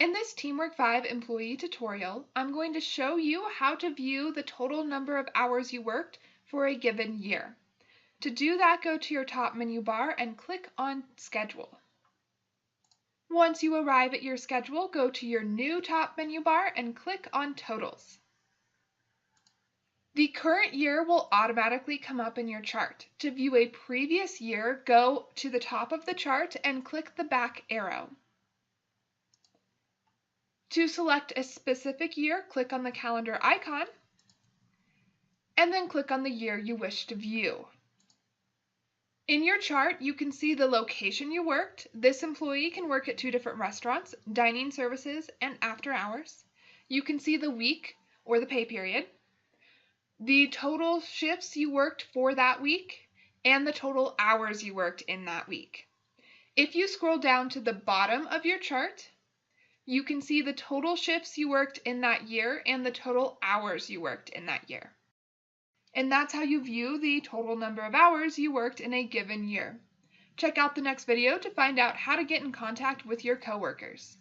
In this Teamwork 5 employee tutorial, I'm going to show you how to view the total number of hours you worked for a given year. To do that, go to your top menu bar and click on Schedule. Once you arrive at your schedule, go to your new top menu bar and click on Totals. The current year will automatically come up in your chart. To view a previous year, go to the top of the chart and click the back arrow. To select a specific year, click on the calendar icon, and then click on the year you wish to view. In your chart, you can see the location you worked. This employee can work at 2 different restaurants, dining services, and after hours. You can see the week or the pay period, the total shifts you worked for that week, and the total hours you worked in that week. If you scroll down to the bottom of your chart, you can see the total shifts you worked in that year and the total hours you worked in that year. And that's how you view the total number of hours you worked in a given year. Check out the next video to find out how to get in contact with your coworkers.